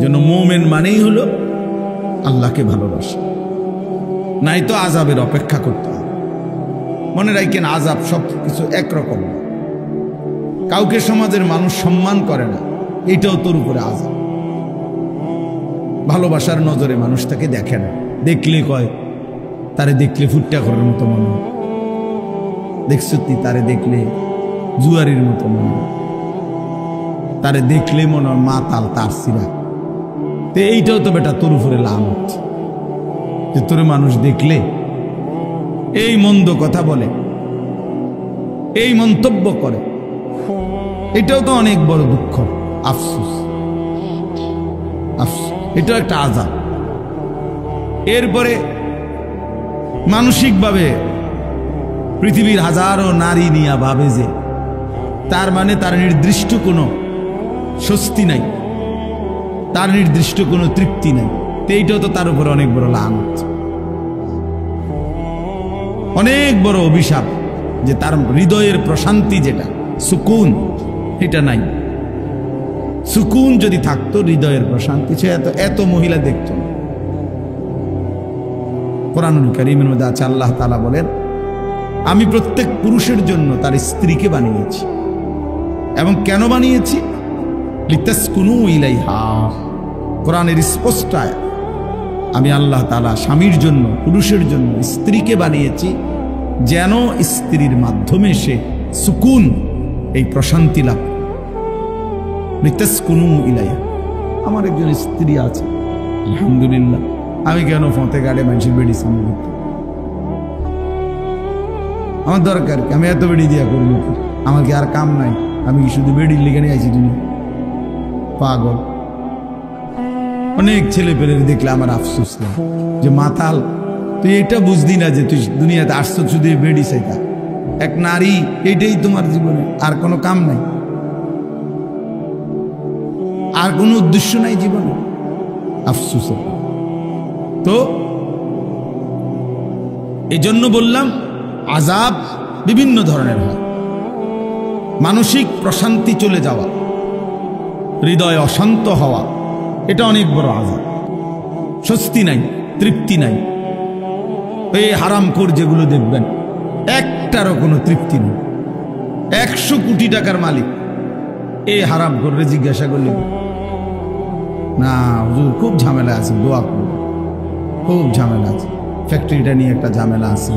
যেন মুমিন মানেই হলো আল্লাহকে ভালোবাসা, নাই তো আযাবের অপেক্ষা করতে হবে। মনে রাখেন, আযাব সব কিছু একরকম। কাউকে সমাজের মানুষ সম্মান করে না, এটাও তোর উপরে আযাব। ভালোবাসার নজরে মানুষ তাকে দেখে না, দেখলে কয় তারে দেখলে ফুটটা করার মতো মনে হয়, দেখছো তুই তারে দেখলে জুয়ারির মতো মনে হয়, তারে দেখলে মনে হয় মাতাল তার সিরা। তো এইটাও তো বেটা তোর উপরে লানত, যে তোর মানুষ দেখলে এই মন্দ কথা বলে, এই মন্তব্য করে, এটাও তো অনেক বড় দুঃখ, আফসোস। এটাও একটা আযাব। এরপরে মানসিকভাবে পৃথিবীর হাজারো নারী নিয়ে ভাবে যে তার মানে তার নির্দিষ্ট কোনো স্বস্তি নাই, তার নির্দিষ্ট কোনো তৃপ্তি নাই। তো এইটাও তো তার উপরে অনেক বড় লানত, অনেক বড় অভিশাপ, যে তার হৃদয়ের প্রশান্তি যেটা সুকুন, এটা নাই। সুকুন যদি থাকতো, হৃদয়ের প্রশান্তি, সে এত মহিলা দেখত না। কোরআনুল কারীমের মধ্যে আছে, আল্লাহ তাআলা বলেন, আমি প্রত্যেক পুরুষের জন্য তার স্ত্রীকে বানিয়েছি। এবং কেন বানিয়েছি? লিতাসকুনু ইলাইহা। কোরআনের স্পষ্ট আয়াত, আমি আল্লাহ তাআলা স্বামীর জন্য, পুরুষের জন্য স্ত্রীকে বানিয়েছি যেন স্ত্রীর মাধ্যমে সে সুকুন, এই প্রশান্তি লাভ। লিতাসকুনু ইলাইহা। আমার একজন স্ত্রী আছে, আলহামদুলিল্লাহ। আমি কেন ফতে গাড়ে মানুষের বেড়ি সামনে করতে? আমার দরকার কি? আমি এত বেড়ি দিয়া করবো কি? আমার কি আর কাম নাই? আমি কি শুধু বেড়ির লেগে নিয়ে আইছি দুনিয়া? পাগল। অনেক ছেলে পেলে দেখলে আমার আফসোস লাগে, যে মাতাল, তুই এটা বুঝলি না যে তুই দুনিয়াতে আসছো শুধু বেড়ি চাইতা। এক নারী, এইটাই তোমার জীবনে, আর কোনো কাম নাই, আর কোনো উদ্দেশ্য নাই জীবনে। আফসোস। তো এই জন্য বললাম, আযাব বিভিন্ন ধরনের হয়। মানসিক প্রশান্তি চলে যাওয়া, হৃদয় অশান্ত হওয়া, এটা অনেক বড় আযাব। স্বস্তি নাই, তৃপ্তি নাই। এই হারামখোর যেগুলো দেখবেন, একটারও কোনো তৃপ্তি নেই। 100 কোটি টাকার মালিক, এই হারামখোররে জিজ্ঞাসা করলে, না হুজুর খুব ঝামেলা আছে, দোয়া করুন, খুব ঝামেলা আছে, ফ্যাক্টরিটা নিয়ে একটা ঝামেলা আছে,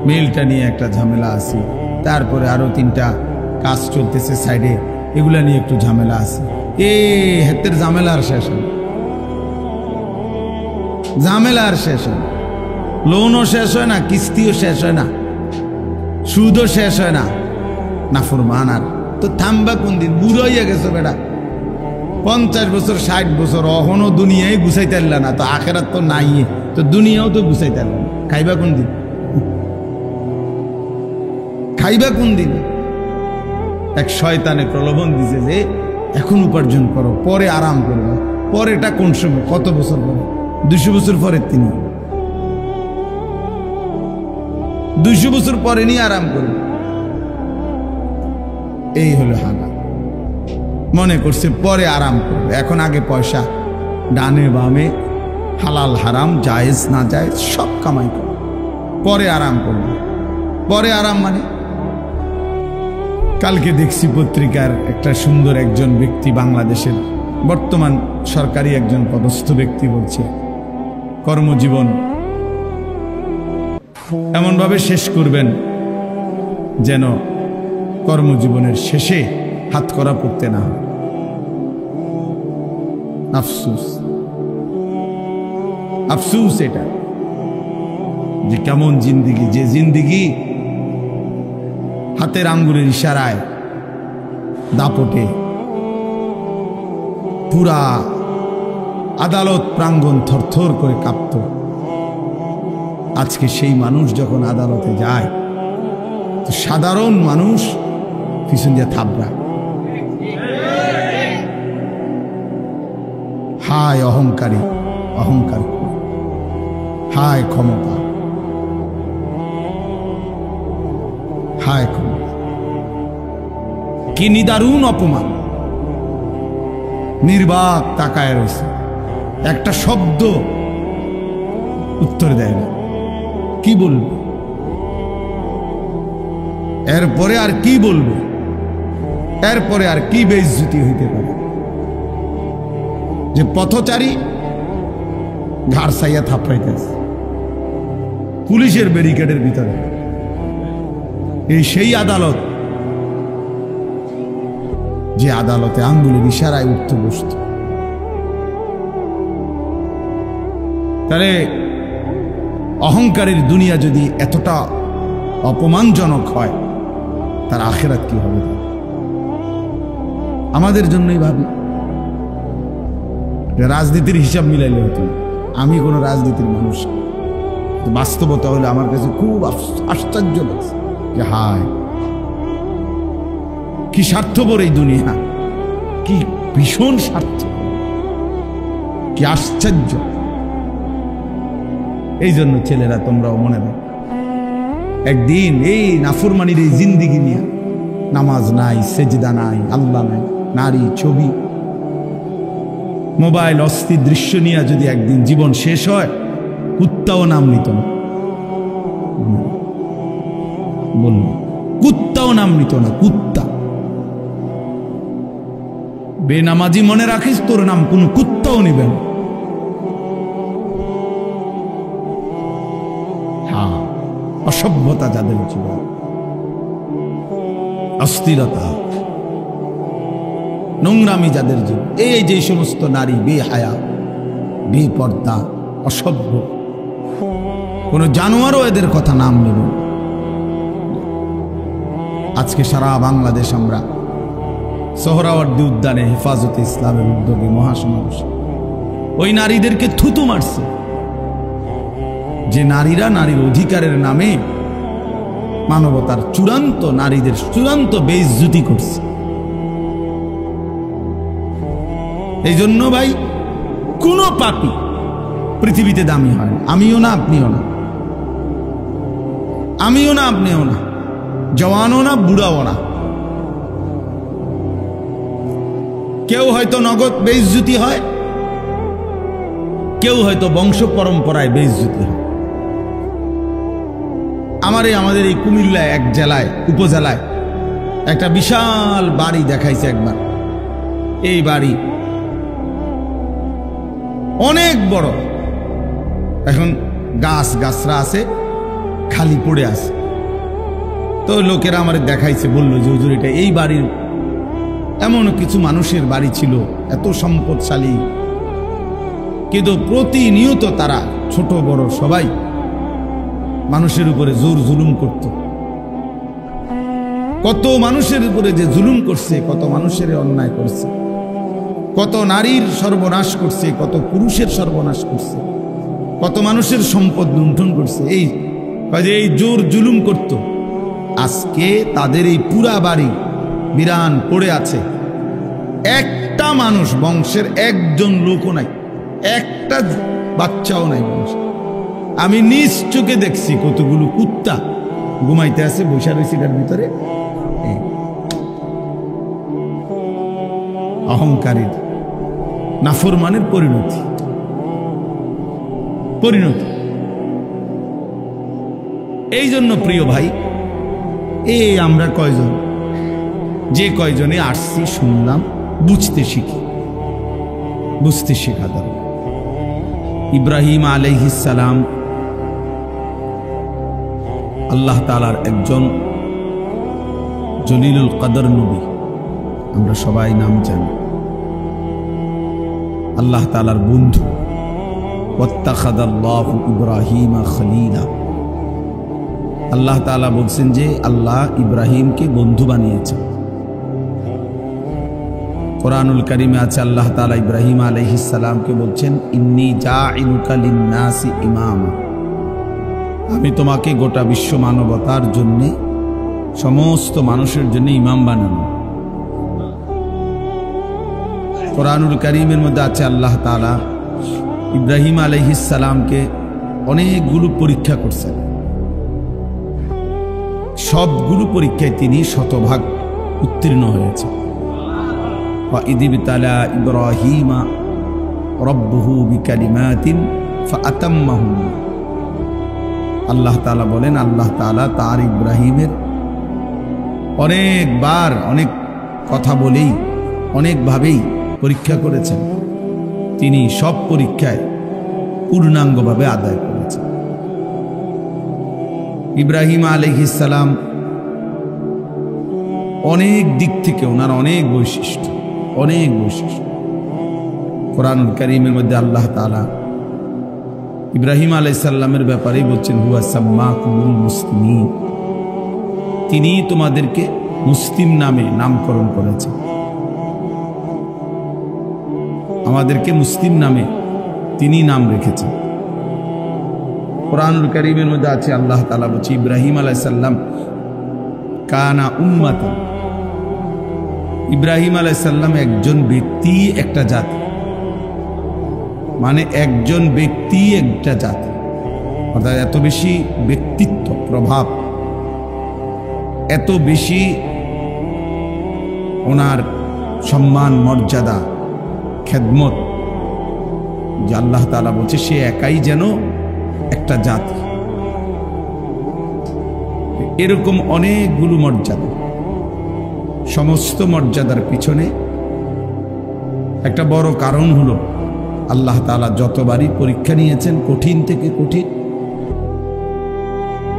মিলটা নিয়ে একটা ঝামেলা আছে, তারপরে আরো 3টা কাজ চলতেছে সাইডে, এগুলা নিয়ে একটু ঝামেলা আছে। হাতের ঝামেলা আর শেষ হয়, ঝামেলা আর শেষ হয়। লোনও শেষ হয় না, কিস্তিও শেষ হয় না, সুদও শেষ হয় না। নাফরমান আর তো থামবা কোন দিন? বুড়ো হইয়া গেছো বেটা, 50 বছর 60 বছর, অহনো দুনিয়ায় গুছাইতে পারলা না, তো আখেরাত তো নাই, তো দুনিয়াও তো গুছাইতে পারলা না। খাইবা কোন দিন? খাইবা কোন দিন? এক শয়তানে প্রলোভন দিছে যে এখন উপার্জন করো, পরে আরাম করবে। পরেটা কোন সময়? কত বছর পরে? 200 বছর পরে। তিনি 200 বছর পরে নিয়ে আরাম করবে। এই হলো হালাল। মনে করছে পরে আরাম করবে, এখন আগে পয়সা, ডানে বামে হালাল হারাম জায়েজ না জায়েজ সব কামাই করবে, পরে আরাম করবে। পরে আরাম মানে, কালকে দেখছি পত্রিকার একটা সুন্দর একজন ব্যক্তি, বাংলাদেশের বর্তমান সরকারি একজন পদস্থ ব্যক্তি বলছে, কর্মজীবন এমনভাবে শেষ করবেন যেন কর্মজীবনের শেষে হাতকড়া পড়তে না হয়। আফসোস, আফসোস এটা, যে কেমন জিন্দিগি, যে জিন্দিগি হাতের আঙ্গুলের ইশারায়, দাপটে পুরা আদালত প্রাঙ্গণ থরথর করে কাঁপত। আজকে সেই মানুষ যখন আদালতে যায়, তো সাধারণ মানুষ পিছন দিয়ে থাবড়া। হায় অহংকারী, অহংকার, হায় ক্ষমতা, হায় ক্ষমতা, কি নিদারুণ অপমান। নির্বাক তাকায় রয়েছে, একটা শব্দ উত্তর দেয় না। কি বলবো এরপরে? আর কি বলবো এরপরে? আর কি বেইজ্জতি হইতে পারে যে পথচারী ঘাড় সাইয়া থাপড়াইতেছে পুলিশের ব্যারিকেডের ভিতরে? এই সেই আদালত যে আদালতে আঙ্গুলের ইশারায় উঠতে বসত। তাহলে অহংকারের দুনিয়া যদি এতটা অপমানজনক হয়, তার আখিরাত কি হবে? আমাদের জন্যই ভাবি, রাজনীতির হিসাব মিলাইলে হতো। আমি কোনো রাজনীতির মানুষ, বাস্তবতা হলে আমার কাছে খুব আশ্চর্য লাগছে যে হায় কি স্বার্থপর এই দুনিয়া, কি ভীষণ স্বার্থ, কি আশ্চর্য। এই জন্য ছেলেরা তোমরাও মনে রাখো, একদিন এই নাফরমানির এই জিন্দিগি নিয়ে, নামাজ নাই, সেজদা নাই, আল্লাহ নাই, নারী, ছবি, মোবাইল, অস্থির দৃশ্য নিয়ে যদি একদিন জীবন শেষ হয়, কুত্তাও নাম নিত না। বলল কুত্তাও নাম নিত না। কুত্তা বেনামাজি মনে রাখিস, তোর নাম কোন কুত্তাও নিবে না। হ্যাঁ, অসভ্যতা যাদের জীবন, অস্থিরতা, নোংরামি যাদের জীবন, এই যে সমস্ত নারী বেহায়া, বেপর্দা, অসভ্য, কোন জানোয়ারও এদের কথা নাম নেব। আজকে সারা বাংলাদেশ আমরা সোহরাওয়ার্দী উদ্যানে হেফাজতে ইসলামের উদ্যোগে মহাসমাবেশ ওই নারীদেরকে থুতু মারছে, যে নারীরা নারীর অধিকারের নামে মানবতার চূড়ান্ত, নারীদের চূড়ান্ত বেইজ্জতি করছে। এই জন্য ভাই, কোন পাপী পৃথিবীতে দামি হয় না। আমিও না, আপনিও না, আমিও না, আপনিও না, জওয়ানও না, বুড়াও না। কেউ হয়তো নগদ বেইজ্জতি হয়, কেউ হয়তো বংশ পরম্পরায় বেইজ্জতি হয়। আমাদের এই কুমিল্লায় এক জেলায়, উপজেলায় একটা বিশাল বাড়ি দেখাইছে একবার। এই বাড়ি অনেক বড়, এখন গাছরা আছে, খালি পড়ে আছে। তো লোকেরা আমার দেখাইছে, বলল যে হুজুর, এটা এই বাড়ির এমন কিছু মানুষের বাড়ি ছিল, এত সম্পদশালী, কিন্তু প্রতিনিয়ত তারা ছোট বড় সবাই মানুষের উপরে জোর জুলুম করত। কত মানুষের উপরে যে জুলুম করছে, কত মানুষের অন্যায় করছে, কত নারীর সর্বনাশ করছে, কত পুরুষের সর্বনাশ করছে, কত মানুষের সম্পদ লুণ্ঠন করছে। এই জোর জুলুম করত। আজকে তাদের এই পুরা বাড়ি বিরান পড়ে আছে, একটা মানুষ, বংশের একজন লোকও নাই, একটা বাচ্চাও নাই বংশ। আমি নিজ চোখে দেখছি কতগুলো কুত্তা ঘুমাইতে আছে, বৈশা রয়েছে এটার ভিতরে। অহংকারীর, নাফরমানের পরিণতি। এই জন্য প্রিয় ভাই, আমরা কয়জন, যে কয়জনে আসছি, শুনলাম, বুঝতে শেখা দরকার। ইব্রাহিম আলাইহিস সালাম আল্লাহ তাআলার একজন জলিলুল কদর নবী, আমরা সবাই নাম জানি। আল্লাহ তাআলার বন্ধু। ওয়াত্তাখাযাল্লাহু ইব্রাহিমা খলিলা। আল্লাহ তাআলা বলছেন যে আল্লাহ ইব্রাহিমকে বন্ধু বানিয়েছেন। কোরআনুল কারীমে আছে, আল্লাহ তাআলা ইব্রাহিম আলাইহিস সালামকে বলছেন, ইন্নী জাঈলুকা লিন-নাসি ইমামা, আমি তোমাকে গোটা বিশ্ব মানবতার জন্য, সমস্ত মানুষের জন্য ইমাম বানানো। কোরআনুল কারীমের মধ্যে আছে, আল্লাহ তাআলা ইব্রাহিম আলাইহিস সালামকে অনেকগুলো পরীক্ষা করছেন, সবগুলো পরীক্ষায় তিনি শতভাগ উত্তীর্ণ হয়েছে। وإذ ابتلى إبراهيم ربه بكلمات فأتمهن। আল্লাহ তাআলা বলেন, আল্লাহ তাআলা তার ইব্রাহিমের অনেকবার অনেক কথা বলেই অনেকভাবেই পরীক্ষা করেছেন, তিনি সব পরীক্ষায় পূর্ণাঙ্গভাবে আদায় করেছেন। ইব্রাহিম আলাইহিস সালাম অনেক দিক থেকে ওনার অনেক বৈশিষ্ট্য। কোরআনুল কারীমের মধ্যে আল্লাহ তাআলা ইব্রাহিম আলাইহিস সালামের ব্যাপারে বলছেন, হুয়া সাম্মাকুমুল মুসলিমিন, তিনি তোমাদেরকে মুসলিম নামে নামকরণ করেছেন, আমাদেরকে মুসলিম নামে তিনি নাম রেখেছেন। কোরআনুল কারীমের মধ্যে আছে, আল্লাহ তাআলা বলছে ইব্রাহিম আলাইহিস সালাম কানা উম্মাতান, ইব্রাহিম আলাইহিস সালাম একজন ব্যক্তি একটা জাতি, মানে একজন ব্যক্তি একটা জাতি, অর্থাৎ এত বেশি ব্যক্তিত্ব প্রভাব, এত বেশি ওনার সম্মান মর্যাদা খেদমত, যে আল্লাহ তাআলা বলছে সে একাই যেন একটা জাতি। এরকম অনেকগুলো মর্যাদা, সমস্ত মর্যাদার পিছনে একটা বড় কারণ হলো আল্লাহ তাআলা যতবারই পরীক্ষা নিয়েছেন কঠিন থেকে কঠিন,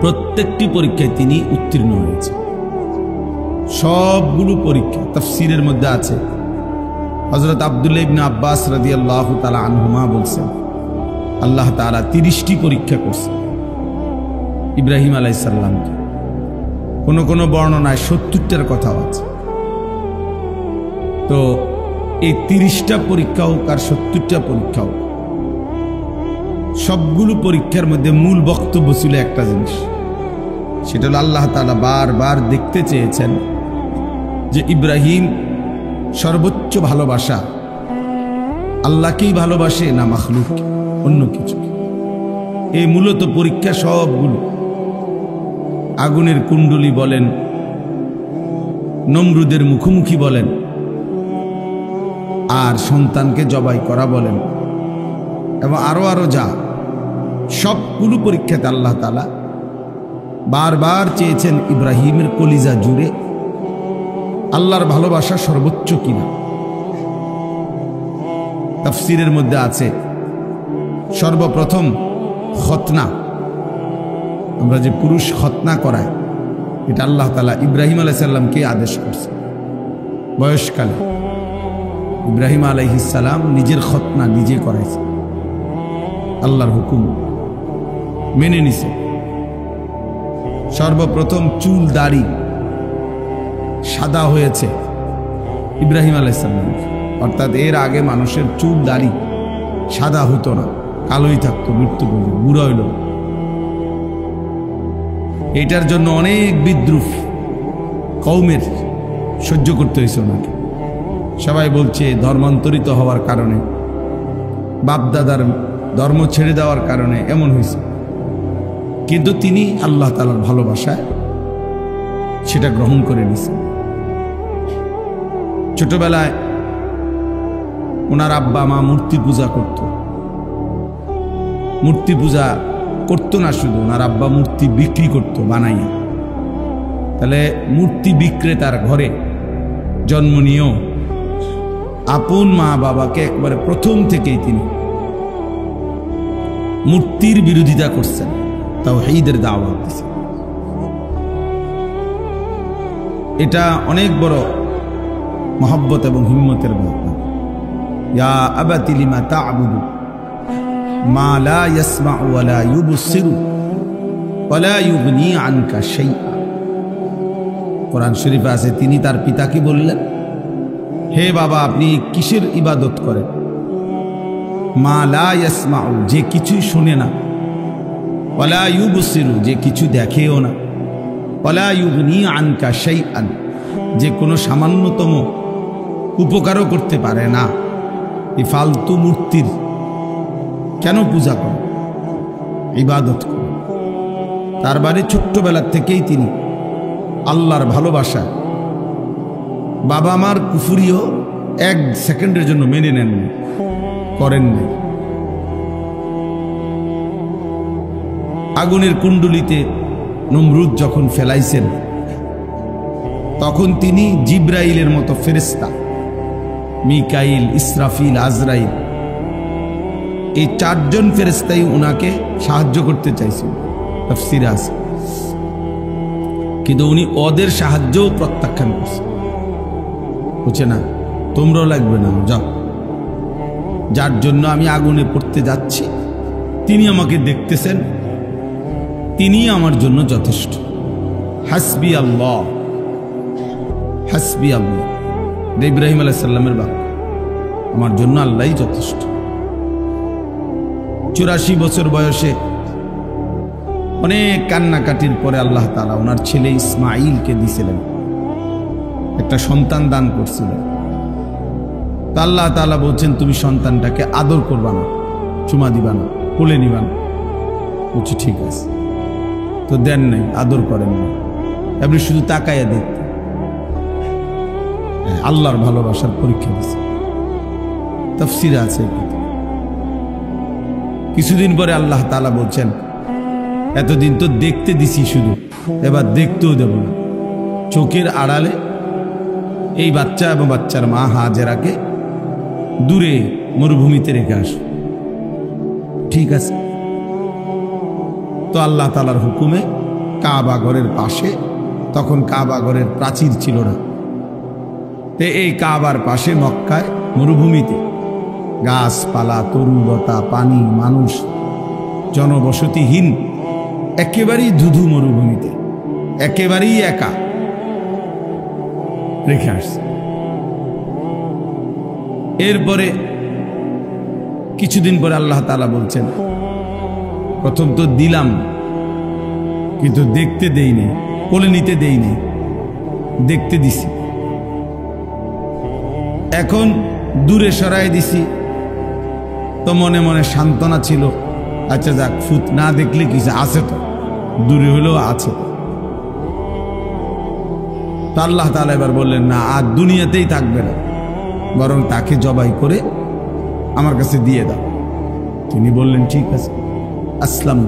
প্রত্যেকটি পরীক্ষায় তিনি উত্তীর্ণ হয়েছেন। সবগুলো পরীক্ষা তাফসীরের মধ্যে আছে, হযরত আব্দুল্লাহ ইবনে আব্বাস রাদিয়াল্লাহু তাআলা আনহুমা বলছেন, আল্লাহ তাআলা 30টি পরীক্ষা করছেন ইব্রাহিম আলাইহিস সালামকে। কোন বর্ণনায় 70টার কথা আছে। তো এই 30টা পরীক্ষা হোক আর 70টা পরীক্ষা হোক, সবগুলো পরীক্ষার মধ্যে মূল বক্তব্য ছিল একটা জিনিস, সেটা হলো আল্লাহ তাআলা বারবার দেখতে চেয়েছেন যে ইব্রাহিম সর্বোচ্চ ভালোবাসা আল্লাহকেই ভালোবাসে না মাখলুক অন্য কিছু। এই মূলত পরীক্ষা সবগুলো, আগুনের কুণ্ডলী বলেন, নমরুদের মুখোমুখি বলেন, আর সন্তানকে জবাই করা বলেন, এবং আরো যা সবগুলো পরীক্ষাতে আল্লাহ তাআলা বারবার চেয়েছেন ইব্রাহিমের কলিজা জুড়ে আল্লাহর ভালোবাসা সর্বোচ্চ কিনা। তাফসীরের মধ্যে আছে, সর্বপ্রথম খতনা, আমরা যে পুরুষ খতনা করায়, এটা আল্লাহ তাআলা ইব্রাহিম আলাইহিস সালামকে আদেশ করছে। বয়সকালে ইব্রাহিম আলাইহিস সালাম নিজের খতনা নিজে করাইছে, আল্লাহর হুকুম মেনে নিছে। সর্বপ্রথম চুল দাড়ি সাদা হয়েছে ইব্রাহিম আলাইহিস সালাম, অর্থাৎ এর আগে মানুষের চুল দাড়ি সাদা হতো না, কালোই থাকতো মৃত্যু পর্যন্ত, বুড়া হইল। এটার জন্য অনেক বিদ্রুপ কওমের সহ্য করতে হয়েছে ওনাকে। সবাই বলছে ধর্মান্তরিত হওয়ার কারণে, বাপদাদার ধর্ম ছেড়ে দেওয়ার কারণে এমন হয়েছে, কিন্তু তিনি আল্লাহ তাআলার ভালোবাসায় সেটা গ্রহণ করে নিয়েছেন। ছোটবেলায় ওনার আব্বা মা মূর্তি পূজা করত, মূর্তি পূজা করতো না শুধু, ওনার আব্বা মূর্তি বিক্রি করত বানাইয়া। তাহলে মূর্তি বিক্রেতার ঘরে জন্ম নিয়েও আপন মা বাবাকে একবারে প্রথম থেকেই তিনি মূর্তির বিরোধিতা করছেন, তাওহীদের দাওয়াত দিয়েছেন। এটা অনেক বড় মহব্বত এবং হিম্মতের ব্যাপার। ইয়া আবাতি লিমা তা'বুদু মা লা ইয়াসমাউ ওয়া লা ইউবসিরু ওয়া লা ইউগনি আনকা শাইআ। কোরআন শরীফে আছে, তিনি তার পিতাকে বললেন, হে বাবা, আপনি কিসের ইবাদত করেন? মা লা ইয়াসমাউ, যে কিছুই শুনে না, ওয়া লা ইউবসিরু, যে কিছু দেখেও না, ওয়া লা ইউগনি আনকা শাইআন, যে কোনো সামান্যতম উপকারও করতে পারে না। এই ফালতু মূর্তির কেন পূজা করে, ইবাদত করে? তার বাড়ি ছোট্টবেলার থেকেই তিনি আল্লাহর ভালোবাসা, বাবা মার কুফরিও এক সেকেন্ডের জন্য মেনে নেননি, করেননি। আগুনের কুণ্ডলিতে নমরুদ যখন ফেলাইছেন, তখন তিনি জিব্রাইলের মতো ফেরেশতা, মিকাইল, ইসরাফিল, আজরাইল, এই চারজন ফেরেশতাই উনাকে সাহায্য করতে চাইছেন, তাফসীরে আছে। কিন্তু উনি ওদের সাহায্যও প্রত্যাখ্যান করছেন, বুঝছে না, তোমরাও লাগবে না, যাও, যার জন্য আমি আগুনে পড়তে যাচ্ছি তিনি আমাকে দেখতেছেন, তিনি আমার জন্য যথেষ্ট। হাসবি আল্লাহ, হাসবি আল্লাহ, ইব্রাহিম আলাইহিস সালামের বাক্য, আমার জন্য আল্লাহই যথেষ্ট। 84 বছর বয়সে অনেক কান্নাকাটির পরে আল্লাহ তাআলা ওনার ছেলে ইসমাঈলকে দিয়েছিলেন, একটা সন্তান দান করছিলেন। তা আল্লাহ তাআলা বলছেন, তুমি সন্তানটাকে আদর করবা না, চুমা দিবা না, কোলে নিবা না। বলছি ঠিক আছে, তো দেন নাই, আদর করেন না, আপনি শুধু তাকাইয়া দেখতে। আল্লাহর ভালোবাসার পরীক্ষা দিচ্ছে, তাফসীরে আছে। কিছুদিন পরে আল্লাহ তাআলা বলছেন, এতদিন তো দেখতে দিছি শুধু, এবার দেখতেও দেব না। চোখের আড়ালে এই বাচ্চা এবং বাচ্চার মা হাজেরাকে দূরে মরুভূমিতে রেখে আস। ঠিক আছে। তো আল্লাহ তাআলার হুকুমে কাবা ঘরের পাশে, তখন কাবা ঘরের প্রাচীর ছিল না, তো এই কাবার পাশে মক্কায় মরুভূমিতে গাছপালা, তরুলতা, পানি, মানুষ, জনবসতিহীন একেবারেই ধুধু মরুভূমিতে একেবারেই একা রেখে আসছে। এরপরে কিছুদিন পরে আল্লাহ তাআলা বলছেন, প্রথম তো দিলাম কিন্তু দেখতে দেই নাই, কোলে নিতে দেই নাই, দেখতে দিছি। এখন দূরে সরাই দিছি, তো মনে মনে সান্ত্বনা ছিল, আচ্ছা যাক, ফুট না দেখলে কিছু আছে, তো দূরে হলেও আছে। তো আল্লাহ তাআলা এবার বললেন, না, আর দুনিয়াতেই থাকবে না, বরং তাকে জবাই করে আমার কাছে দিয়ে দাও। তিনি বললেন, ঠিক আছে, আসলাম,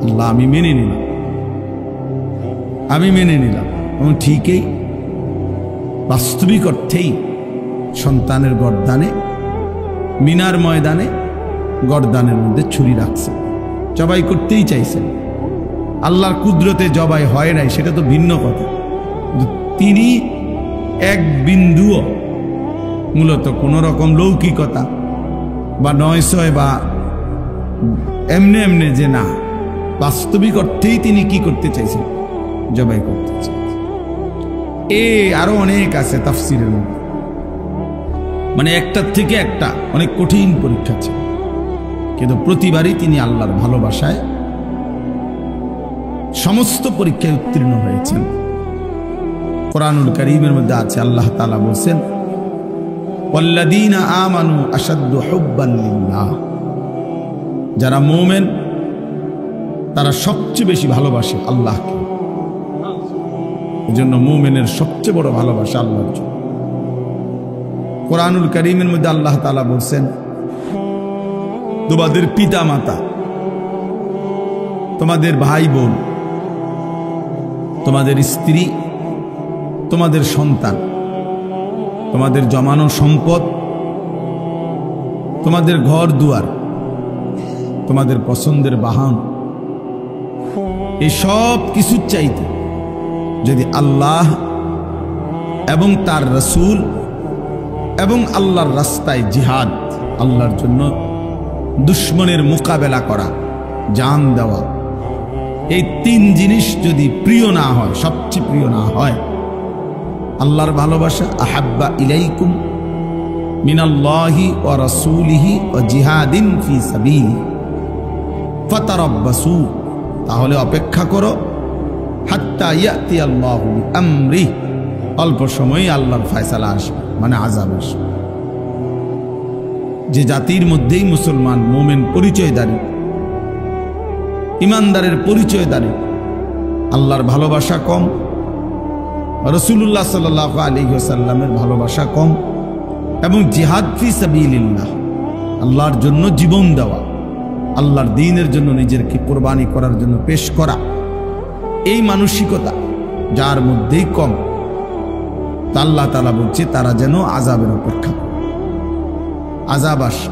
আল্লাহ, আমি মেনে নিলাম, আমি মেনে নিলাম। এবং ঠিকই বাস্তবিক অর্থেই সন্তানের গর্দানে, মিনার ময়দানে গর্দানের মধ্যে ছুরি রাখছে, জবাই করতেই চাইছেন। আল্লাহর কুদরতে জবাই হয় নাই সেটা তো ভিন্ন কথা, তিনি এক বিন্দুও মূলত কোন রকম লৌকিকতা বা নয়সয় বা এমনে এমনে যে না, বাস্তবিক অর্থেই তিনি কি করতে চাইছেন, জবাই করতে চাইছেন। আরো অনেক আছে তাফসীরের মধ্যে, মানে একটার থেকে একটা অনেক কঠিন পরীক্ষা ছিল, কিন্তু প্রতিবারই তিনি আল্লাহর ভালোবাসায় সমস্ত পরীক্ষায় উত্তীর্ণ হয়েছেন। কোরআনুল কারীমের মধ্যে আছে, আল্লাহ তাআলা বলেন, ওয়াল্লাযীনা আমানু আশাদ্দু হুব্বান লিল্লাহ, যারা মুমিন তারা সবচেয়ে বেশি ভালোবাসে আল্লাহকে। এজন্য মুমিনের সবচেয়ে বড় ভালোবাসা আল্লাহর জন্য। কোরআনুল কারীমের মধ্যে আল্লাহ তাআলা বলেন, তোমাদের পিতা মাতা, তোমাদের ভাই বোন, তোমাদের স্ত্রী, তোমাদের সন্তান, তোমাদের জমানো সম্পদ, তোমাদের ঘর দুয়ার, তোমাদের পছন্দের বাহন, এই সব কিছু চাইতে যদি আল্লাহ এবং তার রাসূল এবং আল্লাহর রাস্তায় জিহাদ, আল্লাহর জন্য দুশমনের মোকাবেলা করা, জান দেওয়া, এই তিন জিনিস যদি প্রিয় না হয়, সবচেয়ে প্রিয় না হয়, আল্লাহর ভালোবাসা, আহাব্বা ইলাইকুম মিনাল্লাহি ওয়া রাসূলিহি ওয়া জিহাদিন ফি সাবিলি ফাতারাব্বাসু, তাহলে অপেক্ষা করো, হাত্তা ইয়াতি আল্লাহু বিআমরি, অল্প সময়ই আল্লাহর ফয়সালা আসবে, মানে আযাব আসবে। যে জাতির মধ্যেই মুসলমান মুমিন পরিচয়দারী, ইমানদারের পরিচয়দারী, আল্লাহর ভালোবাসা কম, রাসূলুল্লাহ সাল্লাল্লাহু আলাইহি ওয়াসাল্লামের ভালোবাসা কম, এবং জিহাদ ফি সাবিলিল্লাহ, আল্লাহর জন্য জীবন দেওয়া, আল্লাহর দ্বীনের জন্য নিজেকে কোরবানি করার জন্য পেশ করা, এই মানসিকতা যার মধ্যেই কম, তা আল্লাহ তাআলা বলছে তারা যেন আযাবের অপেক্ষা করে। আযাব আসে।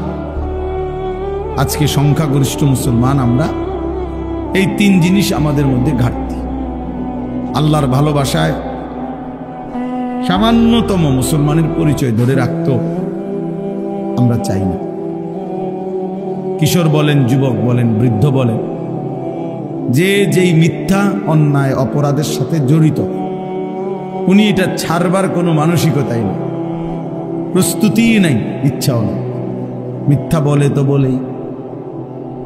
আজকে সংখ্যাগরিষ্ঠ মুসলমান আমরা, এই তিন জিনিস আমাদের মধ্যে ঘাটতি। আল্লাহর ভালোবাসায় সামান্যতম মুসলমানের পরিচয় ধরে রাখতে আমরা চাই না। কিশোর বলেন, যুবক বলেন, বৃদ্ধ বলেন, যে যেই মিথ্যা অন্যায় অপরাধের সাথে জড়িত, উনি এটা ছাড়বার কোনো মানসিকতাই নেই, প্রস্তুতিই নাই, ইচ্ছাও নেই। মিথ্যা বলে তো বলেই,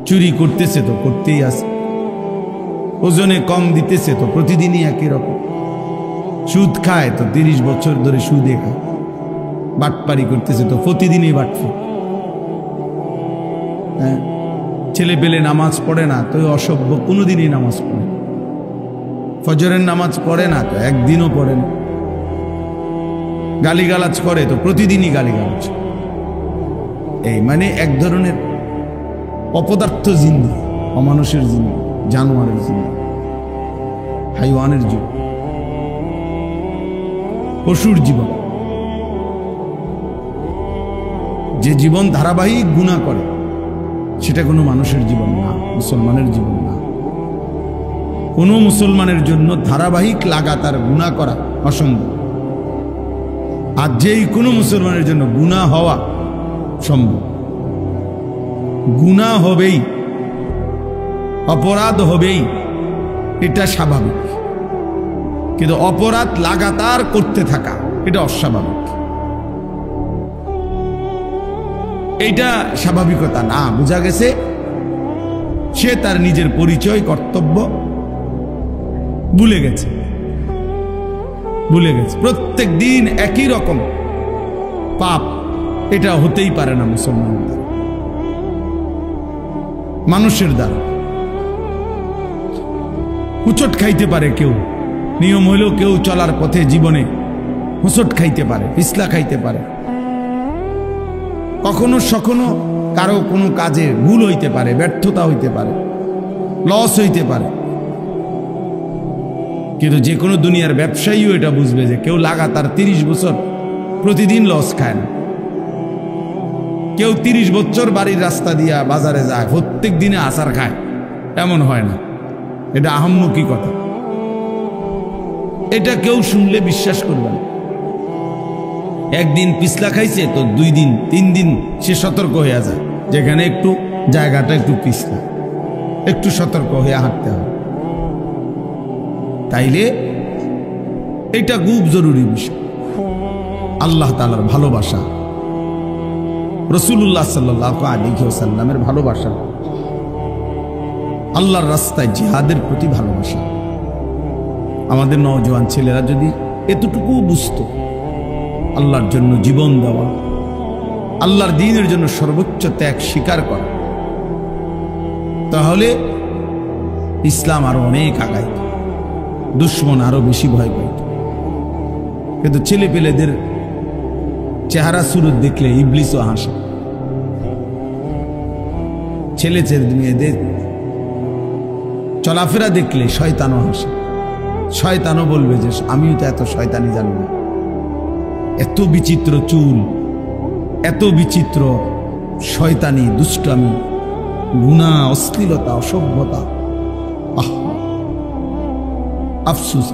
চুরি করতেছে তো করতেই আছে, ওজনে কম দিতেছে তো প্রতিদিনই একই রকম, সুদ খায় তো 30 বছর ধরে সুদে খায়, বাটপারি করতেছে তো প্রতিদিনই বাটফে। হ্যাঁ, ছেলে পেলে নামাজ পড়ে না তো অসভ্য, কোনোদিনই নামাজ পড়ে, ফজরের নামাজ পড়ে না তো একদিনও পড়ে না, গালিগালাজ করে তো প্রতিদিনই গালিগালাজ। এই মানে এক ধরনের অপদার্থ জিন্দি, অমানুষের জিন্দি, জানোয়ারের জিন্দি, হাইওয়ানের জীবন, পশুর জীবন। যে জীবন ধারাবাহিক গুনাহ করে সেটা কোনো মানুষের জীবন না, মুসলমানের জীবন না। কোনো মুসলমানের জন্য ধারাবাহিক লাগাতার গুনাহ করা অসম্ভব। আর যেই কোনো মুসলমানের জন্য গুনাহ হওয়া সম্ভব। গুনাহ হবেই, অপরাধ হবেই, এটা স্বাভাবিক, কিন্তু অপরাধ লাগাতার করতে থাকা এটা অস্বাভাবিক। এইটা স্বাভাবিকতা না। বোঝা গেছে সে তার নিজের পরিচয়, কর্তব্য ভুলে গেছে, প্রত্যেক দিন একই রকম পাপ, এটা হতেই পারে না মুসলমানদের দ্বারা, মানুষের দ্বারা। হুচট খাইতে পারে কেউ, নিয়ম হইলেও কেউ চলার পথে জীবনে হুচট খাইতে পারে, পিছলা খাইতে পারে, কখনো সখনো কারো কোনো কাজে ভুল হইতে পারে, ব্যর্থতা হইতে পারে, লস হইতে পারে। কিন্তু যে কোনো দুনিয়ার ব্যবসায়ীও এটা বুঝবে যে কেউ লাগাতার 30 বছর প্রতিদিন লস খায় না। কেউ 30 বছর বাড়ির রাস্তা দিয়া বাজারে যায়, প্রত্যেক দিনে আচার খায়, এমন হয় না। এটা আহাম্মকি কথা, এটা কেউ শুনলে বিশ্বাস করবে না। একদিন পিছলা খাইছে তো 2 দিন 3 দিন সে সতর্ক হয়ে যায়, যেখানে একটু জায়গাটা একটু পিছলা, একটু সতর্ক হয়ে হাঁটতে হবে। তাইলে এটা খুব জরুরি বিষয়। আল্লাহ তাআলার ভালোবাসা, রাসূলুল্লাহ সাল্লাল্লাহু আলাইহি ওয়াসাল্লামের ভালোবাসা, আল্লাহর রাস্তায় জিহাদের প্রতি ভালোবাসা। আমাদের নওজোয়ান ছেলেরা যদি এতটুকু বুঝতো, আল্লাহর জন্য জীবন দেওয়া, আল্লাহর দ্বীনের জন্য সর্বোচ্চ ত্যাগ স্বীকার করা, তাহলে ইসলাম আরো অনেক আগাইত, দুশ্মন আরো বেশি ভয় পাইত। কিন্তু ছেলে পেলেদের চেহারা সুরত দেখলে ইবলিসও হাসে। ছেলে মেয়েদের চলাফেরা দেখলে শয়তানও হাসে। শয়তানও বলবে যে আমিও তো এত শয়তানি জানি না, এত বিচিত্র চুল, এত বিচিত্র শয়তানি, দুষ্টামি, গুনাহ, অশ্লীলতা, অসভ্যতা। আফসোস,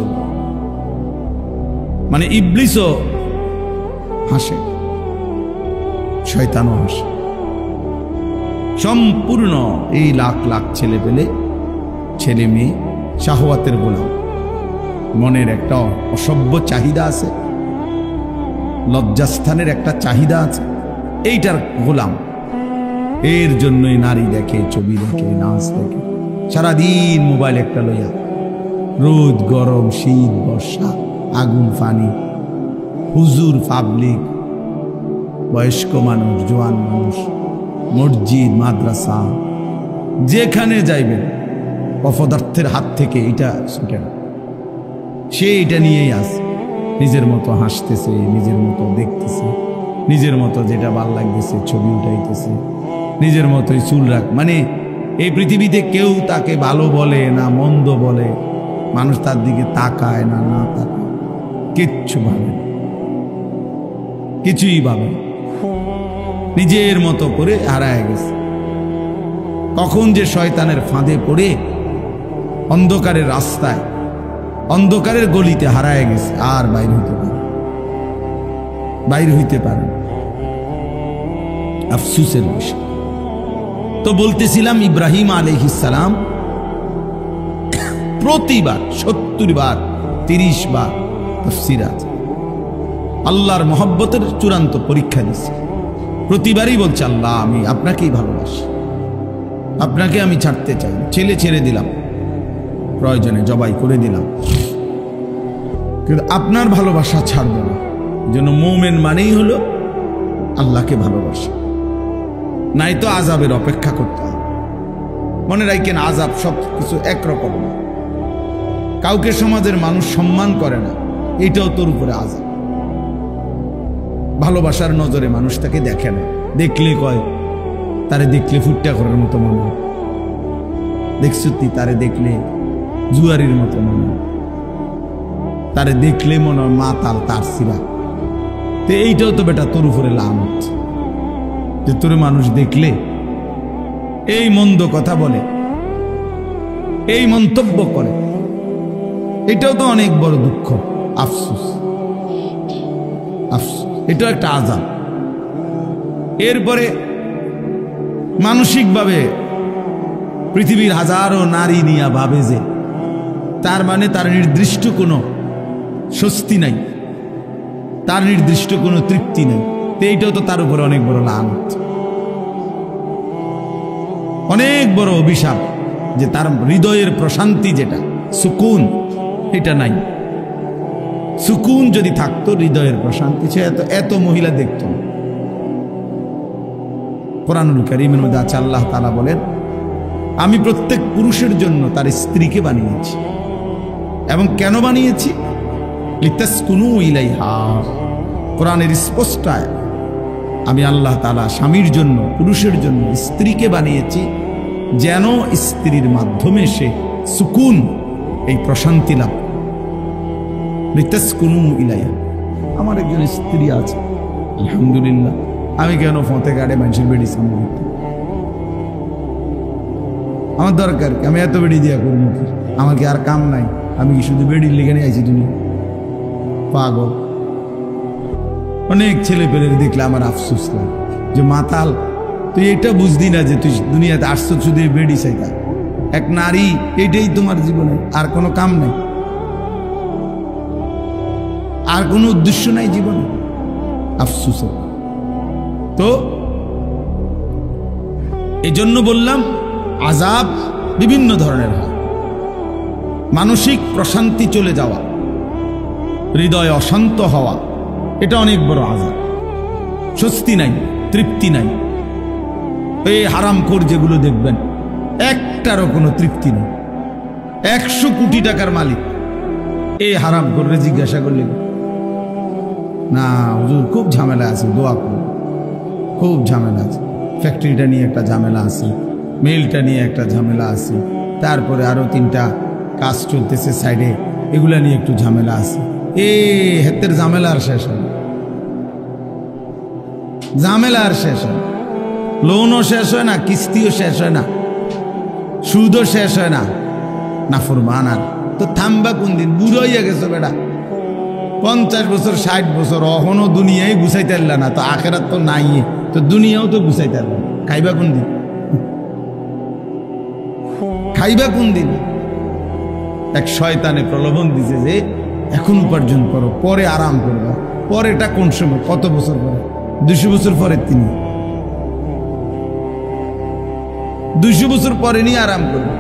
মানে ইবলিসও হাসে, শয়তানও হাসে। সম্পূর্ণ এই লাখ লাখ ছেলে পেলে, ছেলে মেয়ে শাহওয়াতের গোলাম। মনের একটা অসভ্য চাহিদা আছে, লজ্জাস্থানের একটা চাহিদা আছে, এইটার গোলাম। এর জন্যই নারী দেখে, ছবি দেখে, নাচ দেখে, সারাদিন মোবাইল একটা লইয়া, রোদ গরম, শীত বর্ষা, আগুন পানি, হুজুর, পাবলিক, বয়স্ক মানুষ, জোয়ান মানুষ, মসজিদ, মাদ্রাসা, যেখানে যাইবেন অপদার্থের হাত থেকে এটা ছুটে না। সে এটা নিয়েই আছে, নিজের মতো হাসতেছে, নিজের মতো দেখতেছে, নিজের মতো যেটা ভাল লাগতেছে ছবি উঠাইতেছে, নিজের মতোই চুল রাখ। মানে এই পৃথিবীতে কেউ তাকে ভালো বলে না মন্দ বলে, মানুষ তার দিকে তাকায় না, না তাকায়, কিচ্ছু ভাবে না, কিছুই ভাবে, নিজের মতো করে হারায় গেছে। কখন যে শয়তানের ফাঁদে পড়ে অন্ধকারের রাস্তায়, অন্ধকারের গলিতে হারায় গেছে, আর বাইর হইতে পারে, বাইর হইতে পারে। আফসুসের বিষয়। তো বলতেছিলাম ইব্রাহিম আলাইহিস সালাম প্রতিবার 70 বার 30 বার তাফসীর আছে, আল্লাহর মহব্বতের চূড়ান্ত পরীক্ষা দিচ্ছে। প্রতিবারই বলছে, আল্লাহ আমি আপনাকেই ভালোবাসি, আপনাকে আমি ছাড়তে চাই, ছেলে ছেড়ে দিলাম, প্রয়োজনে জবাই করে দিলাম, কিন্তু আপনার ভালোবাসা ছাড়বে না। যেন মুমিন মানেই হলো আল্লাহকে ভালোবাসা, নাই তো আযাবের অপেক্ষা করতে হবে। মনে রাখেন, আযাব সব কিছু একরকম না। কাউকে সমাজের মানুষ সম্মান করে না, এটাও তোর উপরে আযাব। ভালোবাসার নজরে মানুষ তাকে দেখে না, দেখলে কয় তারে দেখলে ফুটটা করার মতো মনে হয়, দেখছো তুই তারে দেখলে জুয়ারির মতো মনে হয়, তারে দেখলে মনে হয় মাতাল তার সিরা। তো এইটাও তো বেটা তোর উপরে লানত, যে তোর মানুষ দেখলে এই মন্দ কথা বলে, এই মন্তব্য করে, এটাও তো অনেক বড় দুঃখ, আফসোস, আফসোস, এটাও একটা আযাব। এরপরে মানসিকভাবে পৃথিবীর হাজারো নারী নিয়ে ভাবে যে তার মানে তার নির্দিষ্ট কোনো স্বস্তি নাই, তার নির্দিষ্ট কোনো তৃপ্তি নেই। তো এইটাও তো তার উপরে অনেক বড় লানত, অনেক বড় অভিশাপ, যে তার হৃদয়ের প্রশান্তি যেটা সুকুন, এটা নাই। সুকুন যদি থাকতো, হৃদয়ের প্রশান্তি, সে এত মহিলা দেখত। কোরআনুল কারীমের মধ্যে আছে, আল্লাহ তাআলা বলেন, আমি প্রত্যেক পুরুষের জন্য তার স্ত্রীকে বানিয়েছি। এবং কেন বানিয়েছি? লিতাসকুনু ইলাইহা। কোরআনের স্পষ্ট আয়াত, আমি আল্লাহ তাআলা স্বামীর জন্য, পুরুষের জন্য স্ত্রীকে বানিয়েছি যেন স্ত্রীর মাধ্যমে সে সুকুন, এই প্রশান্তি লাভ। লিতাসকুনু ইলাইহা। আমার একজন স্ত্রী আছে, আলহামদুলিল্লাহ। আমি কেন ফতে গাড়ে মানুষের বেড়ি সামনে, আমার দরকার কি? আমি এত বেড়ি দিয়া করবো কি? আমার কি আর কাম নাই? আমি কি শুধু বেড়ির লেগে নিয়ে আইছি? তুমি পাগল। অনেক ছেলে পেলে দেখলে আমার আফসোস লাগে, যে মাতাল, তুই এটা বুঝদি না যে তুই দুনিয়াতে আসছো শুধু বেড়ি চাইতা। এক নারী, এটাই তোমার জীবনে, আর কোনো কাম নাই, আর কোনো উদ্দেশ্য নাই জীবনে। আফসোস। তো এই জন্য বললাম, আযাব বিভিন্ন ধরনের হয়। মানসিক প্রশান্তি চলে যাওয়া, হৃদয় অশান্ত হওয়া, এটা অনেক বড় আযাব। স্বস্তি নাই, তৃপ্তি নাই। এই হারামখোর যেগুলো দেখবেন, একটারও কোনো তৃপ্তি নেই। 100 কোটি টাকার মালিক, এই হারামখোররে জিজ্ঞাসা করলে, না হুজুর খুব ঝামেলা আছে, দোয়া করুন, খুব ঝামেলা আছে, ফ্যাক্টরিটা নিয়ে একটা ঝামেলা আছে, মেলটা নিয়ে একটা ঝামেলা আছে, তারপরে আরো 3টা কাজ চলতেছে সাইডে, এগুলা নিয়ে একটু ঝামেলা আছে। হেতের ঝামেলা আর শেষ হয়, ঝামেলা আর শেষ হয়। লোনও শেষ হয় না, কিস্তিও শেষ হয় না, সুদও শেষ হয় না, নাফরমান। আর তো থামবা কোন দিন? বুড়ো হইয়া গেছো বেটা, 50 বছর 60 বছর, অহনো দুনিয়ায় গুছাইতে পারলা না, তো আখেরাত তো নাই, তো দুনিয়াও তো গুছাইতে পারলা না। খাইবা কোন দিন? খাইবা কোন দিন? এক শয়তানে প্রলোভন দিছে যে এখন উপার্জন করো, পরে আরাম করবা। পরেটা কোন সময়? কত বছর পরে? 200 বছর পরে। তিনি 200 বছর পরে নিয়ে আরাম করবে।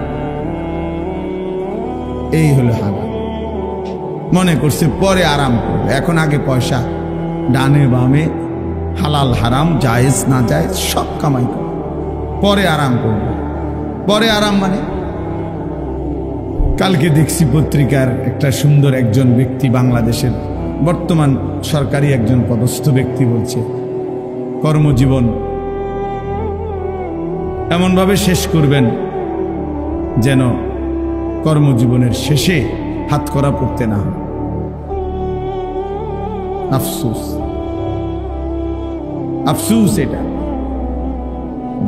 এই হলো হারাম। মনে করছে পরে আরাম করবে, এখন আগে পয়সা, ডানে বামে হালাল হারাম, জায়েজ না জায়েজ সব কামাই করবে, পরে আরাম করবে। পরে আরাম মানে, কালকে দেখছি পত্রিকার একটা সুন্দর একজন ব্যক্তি, বাংলাদেশের বর্তমান সরকারি একজন পদস্থ ব্যক্তি বলছে, কর্মজীবন এমনভাবে শেষ করবেন যেন কর্মজীবনের শেষে হাতকড়া পড়তে না হয়। আফসোস, আফসোস এটা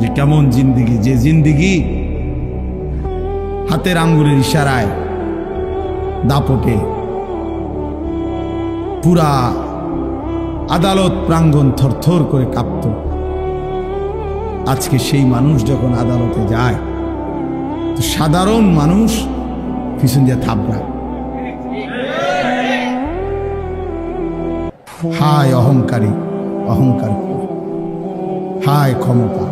যে কেমন জিন্দিগি, যে জিন্দিগি হাতের আঙ্গুলের ইশারায় দাপটে পুরা আদালত প্রাঙ্গণ থরথর করে কাঁপত। আজকে সেই মানুষ যখন আদালতে যায় তো সাধারণ মানুষ পিছন দিয়ে থাবড়ায়। হায় অহংকারী, অহংকার, হায় ক্ষমতা,